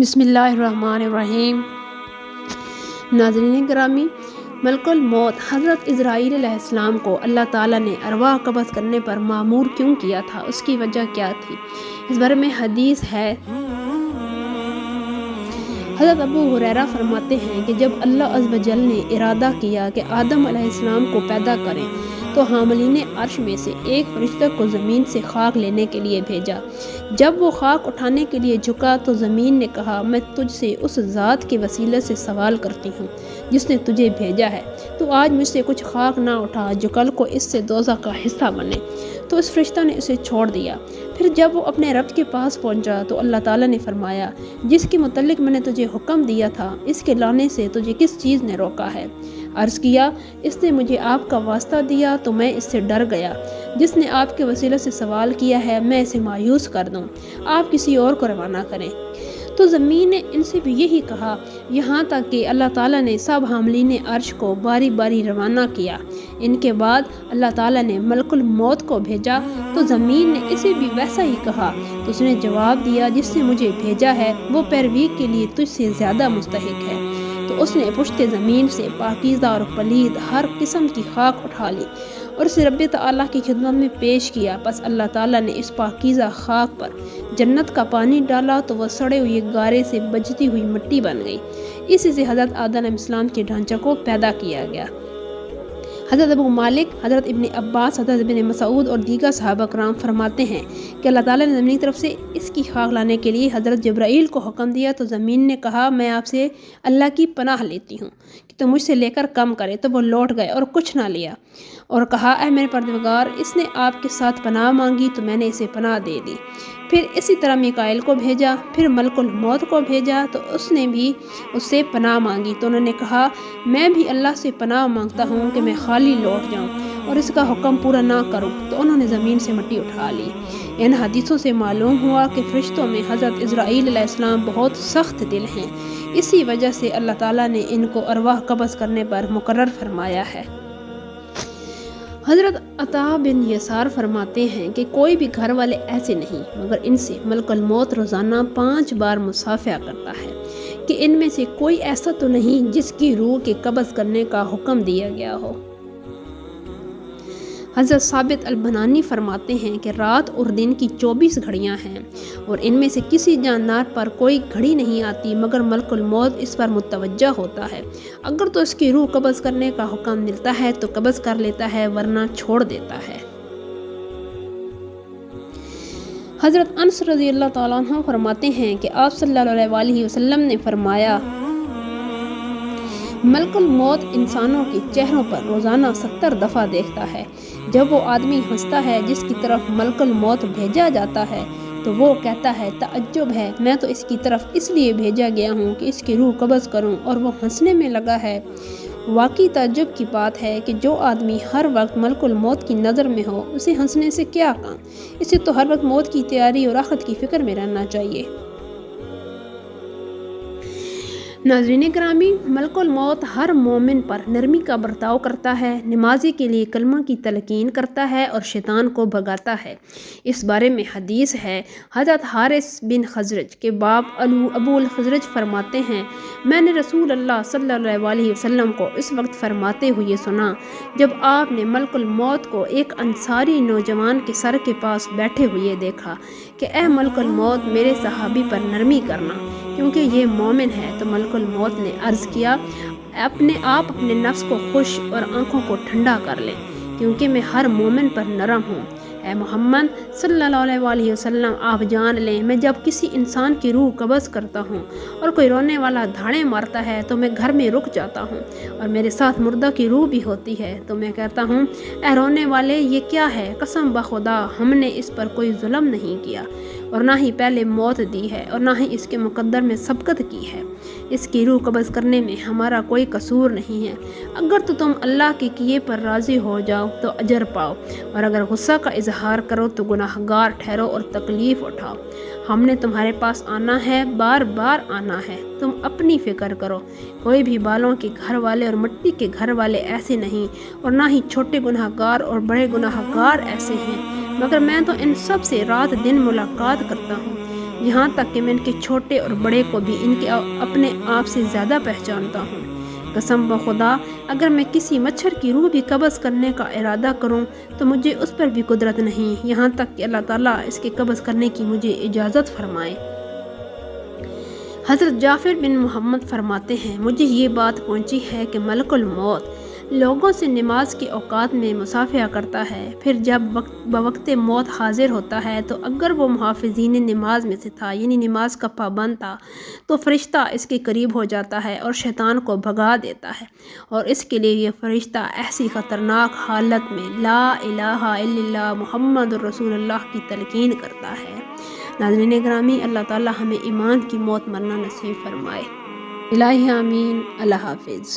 بسم اللہ الرحمن الرحیم۔ ناظرین گرامی، ملک الموت حضرت اسرائیل علیہ السلام کو اللہ تعالیٰ نے ارواح قبض کرنے پر مأمور کیوں کیا تھا، اس کی وجہ کیا تھی؟ اس بارے میں حدیث ہے۔ حضرت ابو ہریرہ فرماتے ہیں کہ جب اللہ عز و جل نے ارادہ کیا کہ آدم علیہ السلام کو پیدا کریں تو حاملین عرش میں سے ایک فرشتہ کو زمین سے خاک لینے کے لیے بھیجا۔ جب وہ خاک اٹھانے کے لیے جھکا تو زمین نے کہا، میں تجھ سے اس ذات کے وسیلے سے سوال کرتی ہوں جس نے تجھے بھیجا ہے، تو آج مجھ سے کچھ خاک نہ اٹھا جو کل کو اس سے دوزخ کا حصہ بنے۔ تو اس فرشتہ نے اسے چھوڑ دیا۔ پھر جب وہ اپنے رب کے پاس پہنچا تو اللہ تعالیٰ نے فرمایا، جس کے متعلق میں نے تجھے حکم دیا تھا اس کے لانے سے تجھے کس چیز نے روکا ہے؟ عرض کیا، اس نے مجھے آپ کا واسطہ دیا تو میں اس سے ڈر گیا۔ جس نے آپ کے وسیلے سے سوال کیا ہے میں اسے مایوس کر دوں، آپ کسی اور کو روانہ کریں۔ تو زمین نے ان سے بھی یہی کہا، یہاں تک کہ اللہ تعالیٰ نے سب حاملین عرش کو باری باری روانہ کیا۔ ان کے بعد اللہ تعالیٰ نے ملک الموت کو بھیجا تو زمین نے اسے بھی ویسا ہی کہا، تو اس نے جواب دیا، جس نے مجھے بھیجا ہے وہ پیروی کے لیے تجھ سے زیادہ مستحق ہے۔ تو اس نے پشت زمین سے پاکیزہ اور پلید ہر قسم کی خاک اٹھا لی اور اسے رب تعالیٰ کی خدمت میں پیش کیا۔ پس اللہ تعالیٰ نے اس پاکیزہ خاک پر جنت کا پانی ڈالا تو وہ سڑے ہوئے گارے سے بجتی ہوئی مٹی بن گئی۔ اسی سے حضرت آدم علیہ السلام کے ڈھانچے کو پیدا کیا گیا۔ حضرت ابو مالک، حضرت ابن عباس، حضرت ابن مسعود اور دیگر صحابہ کرام فرماتے ہیں کہ اللہ تعالیٰ نے زمین کی طرف سے اس کی خاک لانے کے لیے حضرت جبرائیل کو حکم دیا تو زمین نے کہا، میں آپ سے اللہ کی پناہ لیتی ہوں کہ تم مجھ سے لے کر کم کرے۔ تو وہ لوٹ گئے اور کچھ نہ لیا اور کہا، اے میرے پروردگار، اس نے آپ کے ساتھ پناہ مانگی تو میں نے اسے پناہ دے دی۔ پھر اسی طرح میکائیل کو بھیجا، پھر ملک الموت کو بھیجا تو اس نے بھی اس سے پناہ مانگی تو انہوں نے کہا، میں بھی اللہ سے پناہ مانگتا ہوں کہ میں خالی لوٹ جاؤں اور اس کا حکم پورا نہ کروں۔ تو انہوں نے زمین سے مٹی اٹھا لی۔ ان حدیثوں سے معلوم ہوا کہ فرشتوں میں حضرت اسرائیل علیہ السلام بہت سخت دل ہیں، اسی وجہ سے اللہ تعالیٰ نے ان کو ارواح قبض کرنے پر مقرر فرمایا ہے۔ حضرت عطا بن یسار فرماتے ہیں کہ کوئی بھی گھر والے ایسے نہیں مگر ان سے ملک الموت روزانہ 5 بار مصافحہ کرتا ہے کہ ان میں سے کوئی ایسا تو نہیں جس کی روح کے قبض کرنے کا حکم دیا گیا ہو۔ حضرت ثابت البنانی فرماتے ہیں کہ رات اور دن کی 24 گھڑیاں ہیں اور ان میں سے کسی جاندار پر کوئی گھڑی نہیں آتی مگر ملک الموت اس پر متوجہ ہوتا ہے۔ اگر تو اس کی روح قبض کرنے کا حکم ملتا ہے تو قبض کر لیتا ہے ورنہ چھوڑ دیتا ہے۔ حضرت انس رضی اللہ تعالیٰ عنہ فرماتے ہیں کہ آپ صلی اللہ علیہ وآلہ وسلم نے فرمایا، ملک الموت انسانوں کے چہروں پر روزانہ 70 دفعہ دیکھتا ہے۔ جب وہ آدمی ہنستا ہے جس کی طرف ملک الموت بھیجا جاتا ہے تو وہ کہتا ہے، تعجب ہے، میں تو اس کی طرف اس لیے بھیجا گیا ہوں کہ اس کی روح قبض کروں، اور وہ ہنسنے میں لگا ہے۔ واقعی تعجب کی بات ہے کہ جو آدمی ہر وقت ملک الموت کی نظر میں ہو اسے ہنسنے سے کیا کام، اسے تو ہر وقت موت کی تیاری اور آخرت کی فکر میں رہنا چاہیے۔ ناظرین گرامی، ملک الموت ہر مومن پر نرمی کا برتاؤ کرتا ہے، نمازی کے لیے کلمہ کی تلقین کرتا ہے اور شیطان کو بھگاتا ہے۔ اس بارے میں حدیث ہے۔ حضرت حارث بن خزرج کے باپ ابو الخزرج فرماتے ہیں، میں نے رسول اللہ صلی اللہ علیہ وآلہ وسلم کو اس وقت فرماتے ہوئے سنا جب آپ نے ملک الموت کو ایک انصاری نوجوان کے سر کے پاس بیٹھے ہوئے دیکھا کہ اے ملک الموت، میرے صحابی پر نرمی کرنا کیونکہ یہ مومن ہے۔ تو ملک الموت نے عرض کیا، اپنے نفس کو خوش اور آنکھوں کو ٹھنڈا کر لیں کیونکہ میں ہر مومن پر نرم ہوں۔ اے محمد صلی اللہ علیہ وآلہ وسلم، آپ جان لیں میں جب کسی انسان کی روح قبض کرتا ہوں اور کوئی رونے والا دھاڑے مارتا ہے تو میں گھر میں رک جاتا ہوں، اور میرے ساتھ مردہ کی روح بھی ہوتی ہے تو میں کہتا ہوں، اے رونے والے، یہ کیا ہے؟ قسم بخدا ہم نے اس پر کوئی ظلم نہیں کیا اور نہ ہی پہلے موت دی ہے اور نہ ہی اس کے مقدر میں سبقت کی ہے۔ اس کی روح قبض کرنے میں ہمارا کوئی قصور نہیں ہے۔ اگر تو تم اللہ کے کیے پر راضی ہو جاؤ تو اجر پاؤ، اور اگر غصہ کا اظہار کرو تو گناہ گار ٹھہرو اور تکلیف اٹھاؤ۔ ہم نے تمہارے پاس آنا ہے، بار بار آنا ہے، تم اپنی فکر کرو۔ کوئی بھی بالوں کے گھر والے اور مٹی کے گھر والے ایسے نہیں، اور نہ ہی چھوٹے گناہ گار اور بڑے گناہ گار ایسے ہیں، مگر میں تو ان سب سے رات دن ملاقات کرتا ہوں۔ یہاں تک کہ میں ان کے چھوٹے اور بڑے کو بھی ان کے اپنے آپ سے زیادہ پہچانتا ہوں۔ قسم بخدا اگر میں کسی مچھر کی روح بھی قبض کرنے کا ارادہ کروں تو مجھے اس پر بھی قدرت نہیں، یہاں تک کہ اللہ تعالیٰ اس کے قبض کرنے کی مجھے اجازت فرمائے۔ حضرت جعفر بن محمد فرماتے ہیں مجھے یہ بات پہنچی ہے کہ ملک الموت لوگوں سے نماز کے اوقات میں مصافحہ کرتا ہے، پھر جب بوقت موت حاضر ہوتا ہے تو اگر وہ محافظین نماز میں سے تھا یعنی نماز کا پابند تھا تو فرشتہ اس کے قریب ہو جاتا ہے اور شیطان کو بھگا دیتا ہے، اور اس کے لیے یہ فرشتہ ایسی خطرناک حالت میں لا الہ الا اللہ محمد رسول اللہ کی تلقین کرتا ہے۔ ناظرین گرامی، اللہ تعالی ہمیں ایمان کی موت مرنا نصیب فرمائے۔ الہی آمین۔ اللہ حافظ۔